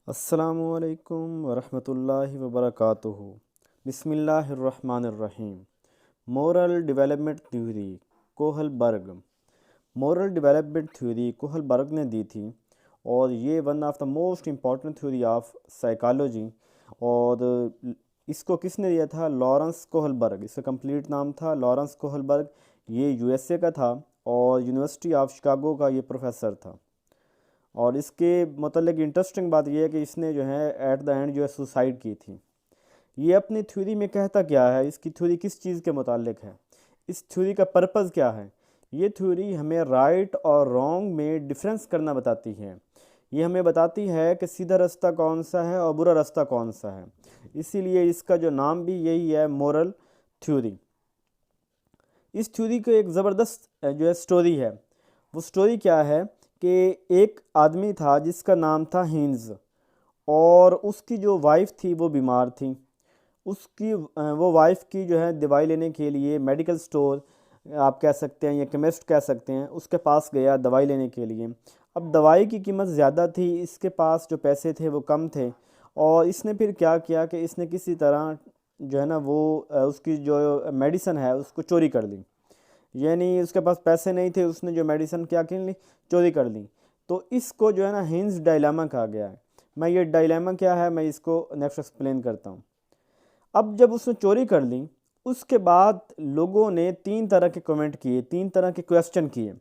अस्सलामुअलैकुम वरहमतुल्लाहि वबरकातुहू। बिस्मिल्लाहिर्रहमानिर्रहीम। Moral development theory Kohlberg. Moral development theory Kohlberg ने दी थी और ये one of the most important theory of psychology. और इसको किसने दिया था? Lawrence Kohlberg. इसका कंप्लीट नाम था लॉरेंस कोहलबर्ग। ये यूएसए का था और यूनिवर्सिटी ऑफ शिकागो का ये प्रोफेसर था। और इसके मतलब इंटरेस्टिंग बात यह है कि इसने जो है एट द एंड जो है सुसाइड की थी। ये अपनी थ्योरी में कहता क्या है? इसकी थ्योरी किस चीज़ के मुतालिक है? इस थ्योरी का पर्पज़ क्या है? ये थ्योरी हमें राइट और रॉन्ग में डिफरेंस करना बताती है। ये हमें बताती है कि सीधा रास्ता कौन सा है और बुरा रास्ता कौन सा है। इसीलिए इसका जो नाम भी यही है, मोरल थ्योरी। इस थ्योरी को एक ज़बरदस्त जो है स्टोरी है। वो स्टोरी क्या है कि एक आदमी था जिसका नाम था हिंज, और उसकी जो वाइफ थी वो बीमार थी। उसकी वो वाइफ की जो है दवाई लेने के लिए मेडिकल स्टोर आप कह सकते हैं या केमिस्ट कह सकते हैं, उसके पास गया दवाई लेने के लिए। अब दवाई की कीमत ज़्यादा थी, इसके पास जो पैसे थे वो कम थे। और इसने फिर क्या किया कि इसने किसी तरह जो है ना वो उसकी जो मेडिसिन है उसको चोरी कर ली। यानी उसके पास पैसे नहीं थे, उसने जो मेडिसिन क्या कर ली, चोरी कर ली। तो इसको जो है ना हिंज डायलामा कहा गया है। मैं ये डायलामा क्या है मैं इसको नेक्स्ट एक्सप्लेन करता हूँ। अब जब उसने चोरी कर ली, उसके बाद लोगों ने तीन तरह के कमेंट किए, तीन तरह के क्वेश्चन किए।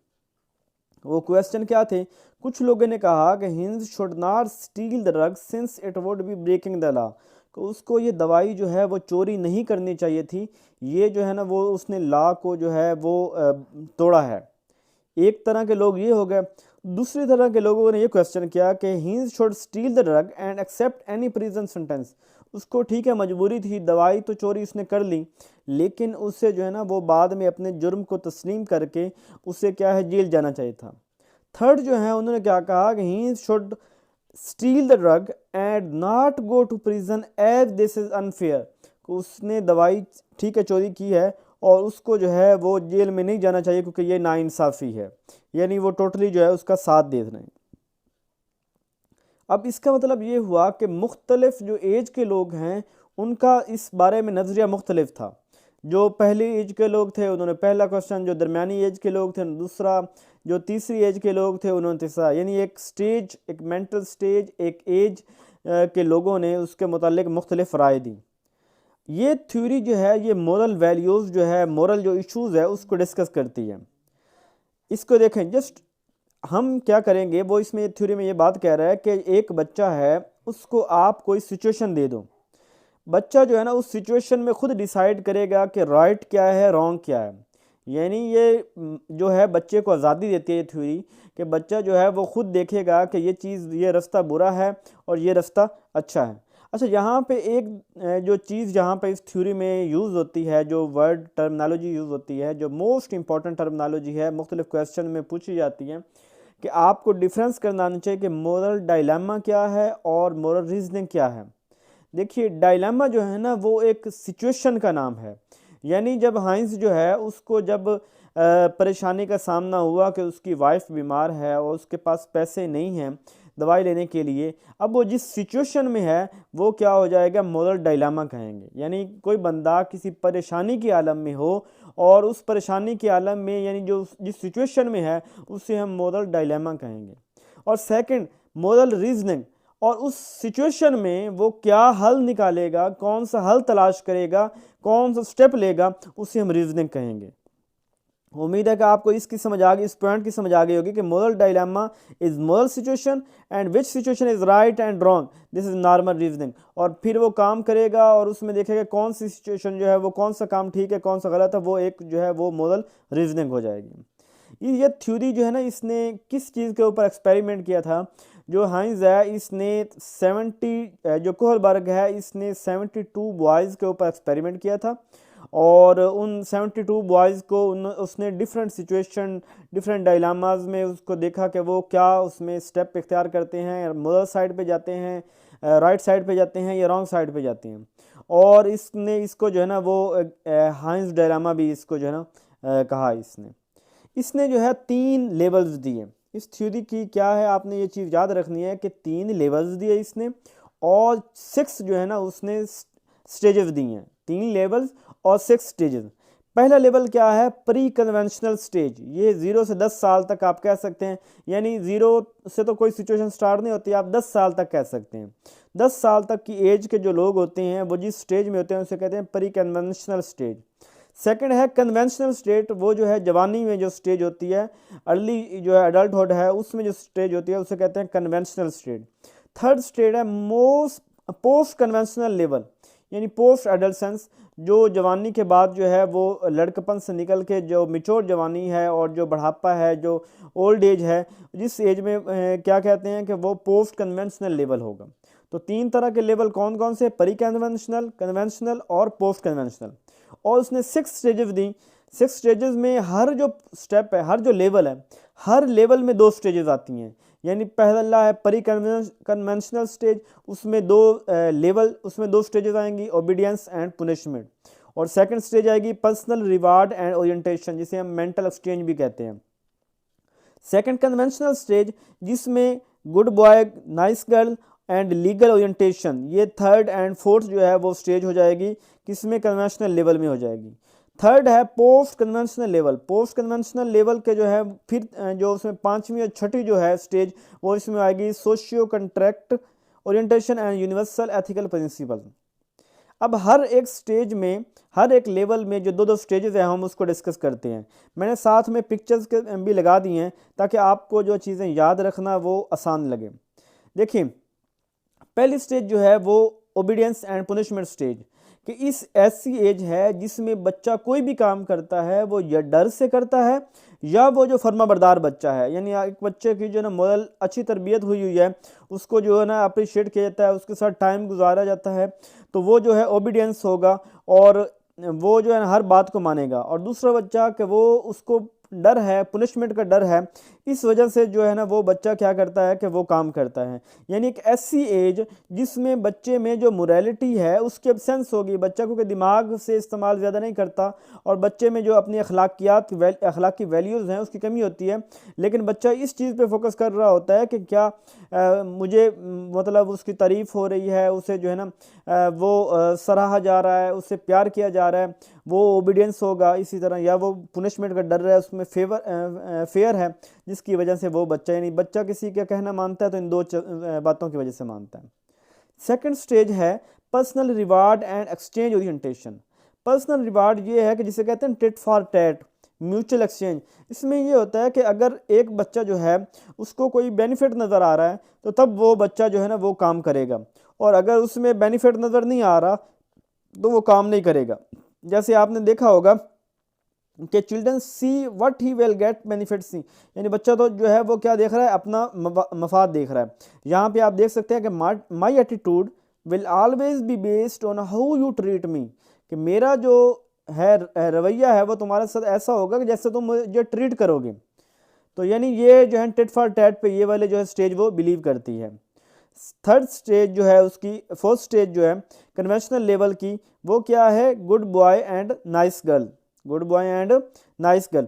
वो क्वेश्चन क्या थे? कुछ लोगों ने कहा कि Heinz should not steal the drug since it would be breaking the law. तो उसको ये दवाई जो है वो चोरी नहीं करनी चाहिए थी। ये जो है ना वो उसने लॉ को जो है वो तोड़ा है। एक तरह के लोग ये हो गए। दूसरी तरह के लोगों ने ये क्वेश्चन किया कि he should steal the drug and accept any prison sentence. उसको ठीक है, मजबूरी थी, दवाई तो चोरी उसने कर ली, लेकिन उससे जो है ना वो बाद में अपने जुर्म को तस्लीम करके उसे क्या है जेल जाना चाहिए था। थर्ड जो है उन्होंने क्या कहा कि he should steal the drug and not go to prison as this is unfair. उसने दवाई ठीक है चोरी की है और उसको जो है वो जेल में नहीं जाना चाहिए क्योंकि ये नाइंसाफ़ी है। यानी वो टोटली जो है उसका साथ दे रहे हैं। अब इसका मतलब ये हुआ कि मुख्तलिफ जो एज के लोग हैं उनका इस बारे में नज़रिया मुख्तलिफ था। जो पहली एज के लोग थे उन्होंने पहला क्वेश्चन, जो दरमियानी एज के लोग थे दूसरा, जो तीसरी एज के लोग थे उन्होंने तीसरा। यानी एक स्टेज, एक मेंटल स्टेज, एक एज के लोगों ने उसके मुतालिक मुख्तलिफ राय दी। ये थ्योरी जो है ये मोरल वैल्यूज़ जो है, मोरल जो इश्यूज़ है उसको डिस्कस करती है। इसको देखें, जस्ट हम क्या करेंगे, वो इसमें थ्योरी में ये बात कह रहा है कि एक बच्चा है, उसको आप कोई सिचुएशन दे दो। बच्चा जो है ना उस सिचुएशन में खुद डिसाइड करेगा कि राइट क्या है, रॉन्ग क्या है। यानी ये जो है बच्चे को आज़ादी देती है ये थ्योरी, कि बच्चा जो है वो खुद देखेगा कि ये चीज़, ये रास्ता बुरा है और ये रास्ता अच्छा है। अच्छा, यहाँ पे एक जो चीज़ यहाँ पे इस थ्योरी में यूज़ होती है, जो वर्ड टर्मिनोलॉजी यूज़ होती है, जो मोस्ट इंपॉर्टेंट टर्मिनोलॉजी है, मुख्तलिफ क्वेश्चन में पूछी जाती है कि आपको डिफरेंस करना आना चाहिए कि मोरल डायलेमा क्या है और मोरल रीजनिंग क्या है। देखिए, डायलेमा जो है ना वो एक सिचुएशन का नाम है। यानी जब हाइंस जो है उसको जब परेशानी का सामना हुआ कि उसकी वाइफ बीमार है और उसके पास पैसे नहीं हैं दवाई लेने के लिए, अब वो जिस सिचुएशन में है वो क्या हो जाएगा, मोरल डायलेमा कहेंगे। यानी कोई बंदा किसी परेशानी के आलम में हो और उस परेशानी के आलम में यानी जो जिस सिचुएशन में है उसे हम मोरल डायलेमा कहेंगे। और सेकंड, मोरल रीजनिंग। और उस सिचुएशन में वो क्या हल निकालेगा, कौन सा हल तलाश करेगा, कौन सा स्टेप लेगा, उसे हम रीजनिंग कहेंगे। उम्मीद है कि आपको इसकी समझ आ गई, इस पॉइंट की समझ आ गई होगी कि moral dilemma is moral situation and which situation is right and wrong, this is normal reasoning. और फिर वो काम करेगा और उसमें देखेगा कौन सी सिचुएशन जो है वो कौन सा काम ठीक है कौन सा गलत है, वो एक जो है वो मोरल रीजनिंग हो जाएगी। ये थ्योरी जो है ना इसने किस चीज़ के ऊपर एक्सपेरिमेंट किया था? जो हाइंस है इसने 70, जो कोहलबर्ग है इसने 72 बॉयज़ के ऊपर एक्सपेरिमेंट किया था। और उन 72 बॉयज़ को उसने डिफरेंट सिचुएशन, डिफरेंट डायलामाज में उसको देखा कि वो क्या उसमें स्टेप इख्तियार करते हैं, मोरल साइड पे जाते हैं, राइट साइड पे जाते हैं या रॉन्ग साइड पे जाते हैं। और इसने इसको जो है ना वो हाइंस डायलामा भी इसको जो है ना कहा इसने। इसने जो है तीन लेवल्स दिए। इस थ्योरी की क्या है, आपने ये चीज़ याद रखनी है कि 3 लेवल्स दिए इसने और 6 जो है ना उसने स्टेजेस दी हैं, 3 लेवल्स और 6 स्टेजेस। पहला लेवल क्या है, प्री कन्वेंशनल स्टेज, ये 0 से 10 साल तक आप कह सकते हैं, यानी 0 से तो कोई सिचुएशन स्टार्ट नहीं होती, आप 10 साल तक कह सकते हैं। 10 साल तक की एज के जो लोग होते हैं वो जिस स्टेज में होते हैं उसे कहते हैं प्री कन्वेंशनल स्टेज। सेकंड है कन्वेंशनल स्टेट, वो जो है जवानी में जो स्टेज होती है, अर्ली जो है अडल्टहुड है उसमें जो स्टेज होती है उसे कहते हैं कन्वेंशनल स्टेज। थर्ड स्टेज है मोस्ट पोस्ट कन्वेंशनल लेवल, यानी पोस्ट एडल्सेंस, जो जवानी के बाद जो है वो लड़कपन से निकल के जो मिच्योर जवानी है और जो बढ़ापा है, जो ओल्ड एज है, जिस एज में क्या कहते हैं कि वो पोस्ट कन्वेंशनल लेवल होगा। तो 3 तरह के लेवल कौन कौन से, प्री कन्वेंशनल, कन्वेंशनल और पोस्ट कन्वेंशनल। और उसने 6 स्टेजेस दी। 6 स्टेजेस में हर जो स्टेप है, हर जो लेवल है, हर लेवल में 2 स्टेजेस आती हैं। यानी पहला है प्री कन्वेंशनल स्टेज, उसमें 2 लेवल, उसमें 2 स्टेजेस आएंगी, ओबीडियंस एंड पुनिशमेंट। और सेकंड स्टेज आएगी पर्सनल रिवार्ड एंड ओरिएंटेशन, जिसे हम मेंटल एक्सचेंज भी कहते हैं। सेकंड कन्वेंशनल स्टेज जिसमें good boy, nice girl and legal orientation, ये थर्ड एंड फोर्थ जो है वो स्टेज हो जाएगी, किसमें, कन्वेंशनल लेवल में हो जाएगी। थर्ड है post conventional level. Post conventional level के जो है फिर जो उसमें 5वीं और 6वीं जो है स्टेज वो इसमें आएगी socio contract orientation and universal ethical principle. अब हर एक स्टेज में, हर एक लेवल में जो 2-2 स्टेजेस हैं हम उसको डिस्कस करते हैं। मैंने साथ में पिक्चर्स के भी लगा दी हैं ताकि आपको जो चीज़ें याद रखना वो आसान लगे। देखिए पहली स्टेज जो है वो ओबीडियंस एंड पुनिशमेंट स्टेज, कि इस ऐसी एज है जिसमें बच्चा कोई भी काम करता है वो या डर से करता है या वो जो फर्माबरदार बच्चा है, यानी एक बच्चे की जो ना मोरल अच्छी तरबियत हुई हुई है, उसको जो है ना अप्रिशिएट किया जाता है, उसके साथ टाइम गुजारा जाता है, तो वो जो है ओबीडियंस होगा और वो जो है ना हर बात को मानेगा। और दूसरा बच्चा कि वो उसको डर है, पुनिशमेंट का डर है, इस वजह से जो है ना वो बच्चा क्या करता है कि वो काम करता है। यानी एक ऐसी एज जिसमें बच्चे में जो मोरालिटी है उसकी एब्सेंस होगी, बच्चा को दिमाग से इस्तेमाल ज़्यादा नहीं करता और बच्चे में जो अपनी अखलाकी वैल्यूज़ हैं उसकी कमी होती है। लेकिन बच्चा इस चीज़ पे फोकस कर रहा होता है कि क्या मुझे मतलब उसकी तारीफ़ हो रही है, उसे जो है ना वो सराहा जा रहा है, उससे प्यार किया जा रहा है, वो ओबीडियंस होगा इसी तरह, या वो पुनिशमेंट का डर है, उसमें फेयर है, जिसकी वजह से वो बच्चा, यानी बच्चा किसी का कहना मानता है तो इन 2 बातों की वजह से मानता है। सेकंड स्टेज है personal reward and exchange orientation. Personal reward ये है कि जिसे कहते हैं tit for tat, mutual exchange. इसमें ये होता है कि अगर एक बच्चा जो है उसको कोई बेनिफिट नज़र आ रहा है तो तब वो बच्चा जो है ना वो काम करेगा, और अगर उसमें बेनिफिट नज़र नहीं आ रहा तो वो काम नहीं करेगा। जैसे आपने देखा होगा कि children see what he will get benefit see, यानी बच्चा तो जो है वो क्या देख रहा है, अपना मफाद देख रहा है। यहाँ पे आप देख सकते हैं कि my attitude will always be based on how you treat me, कि मेरा जो है रवैया है वो तुम्हारे साथ ऐसा होगा कि जैसे तुम मुझे ट्रीट करोगे। तो यानी ये जो है टिट फॉर टैट पे ये वाले जो है स्टेज वो बिलीव करती है। थर्ड स्टेज जो है उसकी, फोर्थ स्टेज जो है कन्वेंशनल लेवल की, वो क्या है, good boy and nice girl. Good boy and nice girl,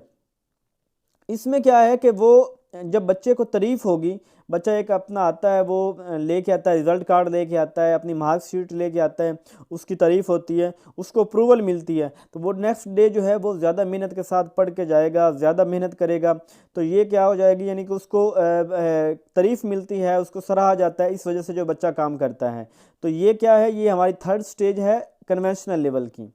इसमें क्या है कि वो जब बच्चे को तारीफ़ होगी, बच्चा एक अपना आता है, वो लेके आता है, रिज़ल्ट कार्ड लेके आता है, अपनी मार्कशीट लेके आता है, उसकी तारीफ़ होती है, उसको अप्रूवल मिलती है, तो वो नेक्स्ट डे जो है वो ज़्यादा मेहनत के साथ पढ़ के जाएगा, ज़्यादा मेहनत करेगा, तो ये क्या हो जाएगी, यानी कि उसको तारीफ़ मिलती है, उसको सराहा जाता है, इस वजह से जो बच्चा काम करता है। तो ये क्या है, ये हमारी थर्ड स्टेज है कन्वेंशनल लेवल की।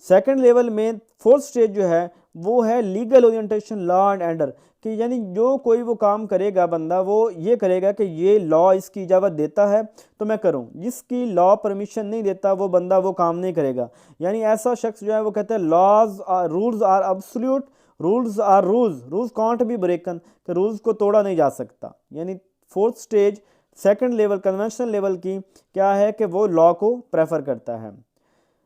सेकंड लेवल में फोर्थ स्टेज जो है वो है legal orientation, law and order, कि यानी जो कोई वो काम करेगा बंदा वो ये करेगा कि ये लॉ इसकी इजाज़त देता है तो मैं करूं, जिसकी लॉ परमिशन नहीं देता वो बंदा वो काम नहीं करेगा। यानी ऐसा शख्स जो है वो कहता है laws rules are absolute, rules are rules can't be broken, कि रूल्स को तोड़ा नहीं जा सकता। यानी fourth stage second level conventional level की क्या है कि वो लॉ को प्रेफर करता है।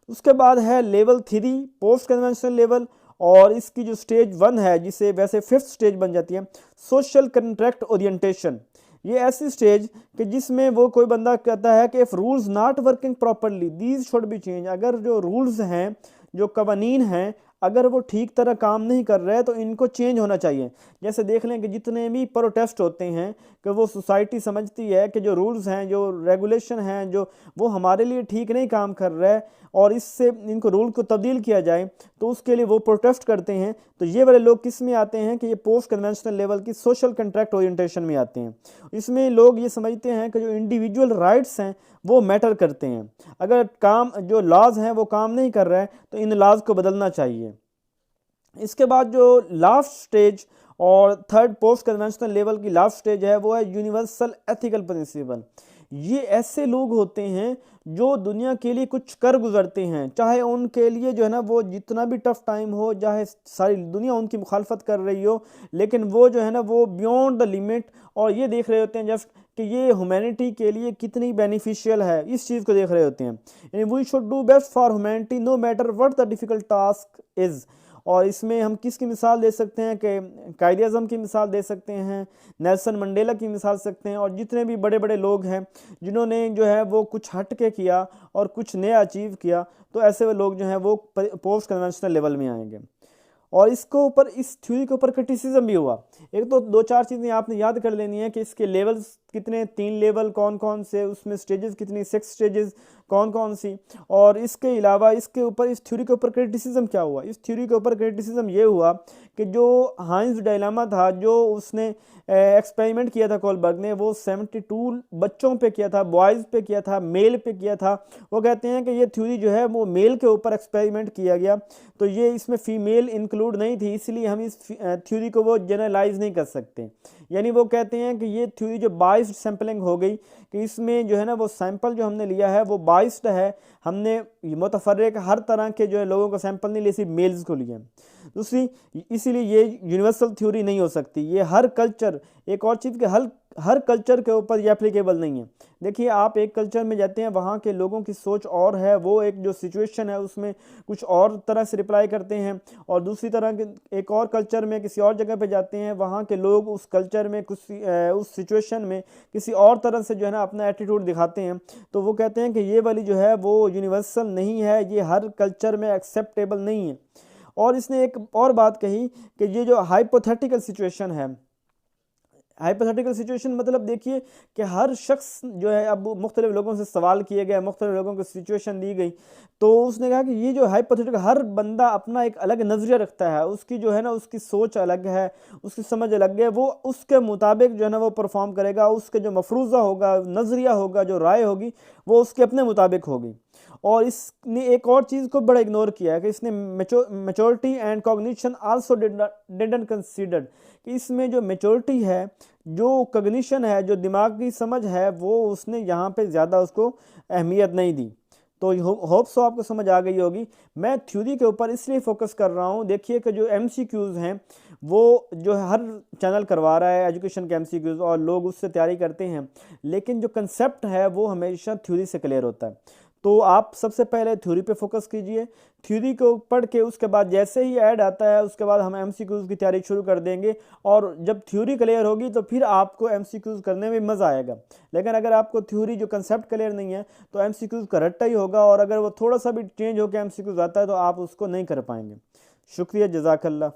उसके बाद है लेवल 3 पोस्ट कन्वेंशनल लेवल, और इसकी जो स्टेज 1 है जिसे वैसे फिफ्थ स्टेज बन जाती है, सोशल कंट्रैक्ट ओरिएंटेशन। ये ऐसी स्टेज कि जिसमें वो कोई बंदा कहता है कि if rules not working properly these should be change, अगर जो रूल्स हैं, जो कवानीन हैं, अगर वो ठीक तरह काम नहीं कर रहे हैं तो इनको चेंज होना चाहिए। जैसे देख लें कि जितने भी प्रोटेस्ट होते हैं कि वो सोसाइटी समझती है कि जो रूल्स हैं, जो रेगुलेशन हैं, जो वो हमारे लिए ठीक नहीं काम कर रहा है और इससे इनको रूल को तब्दील किया जाए, तो उसके लिए वो प्रोटेस्ट करते हैं। तो ये वाले लोग किस में आते हैं कि ये पोस्ट कन्वेंशनल लेवल की सोशल कंट्रैक्ट ओरिएंटेशन में आते हैं। इसमें लोग ये समझते हैं कि जो इंडिविजुअल राइट्स हैं वो मैटर करते हैं। अगर काम जो लॉज हैं वो काम नहीं कर रहे हैं तो इन लॉज को बदलना चाहिए। इसके बाद जो लास्ट स्टेज और थर्ड पोस्ट कन्वेंशनल लेवल की लास्ट स्टेज है वो है यूनिवर्सल एथिकल प्रिंसिपल। ये ऐसे लोग होते हैं जो दुनिया के लिए कुछ कर गुजरते हैं, चाहे उनके लिए जो है ना वो जितना भी टफ टाइम हो, चाहे सारी दुनिया उनकी मुखालफत कर रही हो, लेकिन वो जो है ना वो बियॉन्ड द लिमिट और ये देख रहे होते हैं जस्ट कि ये ह्यूमैनिटी के लिए कितनी बेनिफिशियल है, इस चीज़ को देख रहे होते हैं। यानी we should do best for humanity no matter what the difficult task is. और इसमें हम किसकी मिसाल दे सकते हैं कि कायद आज़म की मिसाल दे सकते हैं, नेल्सन मंडेला की मिसाल सकते हैं, और जितने भी बड़े बड़े लोग हैं जिन्होंने जो है वो कुछ हट के किया और कुछ नया अचीव किया, तो ऐसे वो लोग जो हैं वो पोस्ट कन्वेंशनल लेवल में आएंगे। और इसको ऊपर इस थ्योरी के ऊपर क्रिटिसिज्म भी हुआ। एक तो दो चार चीज़ें आपने याद कर लेनी है कि इसके लेवल्स कितने, 3 लेवल कौन कौन से, उसमें स्टेजेस कितनी, 6 स्टेजेस कौन कौन सी, और इसके अलावा इसके ऊपर इस थ्योरी के ऊपर क्रिटिसिज्म क्या हुआ। इस थ्योरी के ऊपर क्रिटिसिज्म ये हुआ कि जो हाइंस डायलेमा था, जो उसने एक्सपेरिमेंट किया था कोलबर्ग ने, वो 72 बच्चों पे किया था, बॉयज़ पे किया था, मेल पे किया था। वो कहते हैं कि ये थ्योरी जो है वो मेल के ऊपर एक्सपेरिमेंट किया गया, तो ये इसमें फीमेल इंक्लूड नहीं थी, इसलिए हम इस थ्योरी को वो जनरलाइज नहीं कर सकते। यानी वो कहते हैं कि ये थ्योरी जो बाइस्ड सैम्पलिंग हो गई, कि इसमें जो है ना वो सैंपल जो हमने लिया है वो बाइस्ड है, हमने मुतफर्रिक हर तरह के जो है लोगों का सैंपल नहीं लिए, सिर्फ मेल्स को लिए। दूसरी, इसीलिए ये यूनिवर्सल थ्योरी नहीं हो सकती, ये हर कल्चर, एक और चीज़ कि हर कल्चर के ऊपर ये एप्लीकेबल नहीं है। देखिए आप एक कल्चर में जाते हैं, वहाँ के लोगों की सोच और है, वो एक जो सिचुएशन है उसमें कुछ और तरह से रिप्लाई करते हैं, और दूसरी तरह के एक और कल्चर में किसी और जगह पे जाते हैं, वहाँ के लोग उस कल्चर में कुछ उस सिचुएशन में किसी और तरह से जो है ना अपना एटीट्यूड दिखाते हैं। तो वो कहते हैं कि ये वाली जो है वो यूनिवर्सल नहीं है, ये हर कल्चर में एक्सेप्टेबल नहीं है। और इसने एक और बात कही कि ये जो हाइपोथेटिकल सिचुएशन है, हाइपोथेटिकल सिचुएशन मतलब देखिए कि हर शख्स जो है, अब मुख्तलिफ लोगों से सवाल किए गए, मुख्तलिफ लोगों को सिचुएशन दी गई, तो उसने कहा कि ये जो हाइपोथेटिकल, हर बंदा अपना एक अलग नज़रिया रखता है, उसकी जो है ना उसकी सोच अलग है, उसकी समझ अलग है, वो उसके मुताबिक जो है ना वो परफॉर्म करेगा, उसके जो मफरूज़ा होगा, नज़रिया होगा, जो राय होगी वो उसके अपने मुताबिक होगी। और इसने एक और चीज़ को बड़ा इग्नोर किया है कि इसने maturity and cognition also didn't considered, कि इसमें जो मेच्योरिटी है, जो कॉग्निशन है, जो दिमागी समझ है, वो उसने यहाँ पे ज़्यादा उसको अहमियत नहीं दी। तो होप सो आपको समझ आ गई होगी। मैं थ्योरी के ऊपर इसलिए फोकस कर रहा हूँ, देखिए कि जो MCQs हैं वो जो हर चैनल करवा रहा है एजुकेशन के MCQs, और लोग उससे तैयारी करते हैं, लेकिन जो कंसेप्ट है वो हमेशा थ्योरी से क्लियर होता है। तो आप सबसे पहले थ्योरी पे फोकस कीजिए, थ्योरी को पढ़ के उसके बाद जैसे ही ऐड आता है उसके बाद हम MCQs की तैयारी शुरू कर देंगे, और जब थ्योरी क्लियर होगी तो फिर आपको MCQs करने में मज़ा आएगा। लेकिन अगर आपको थ्योरी जो कंसेप्ट क्लियर नहीं है तो MCQs का रट्टा ही होगा, और अगर वो थोड़ा सा भी चेंज होकर MCQs आता है तो आप उसको नहीं कर पाएंगे। शुक्रिया, जज़ाकल्लाह।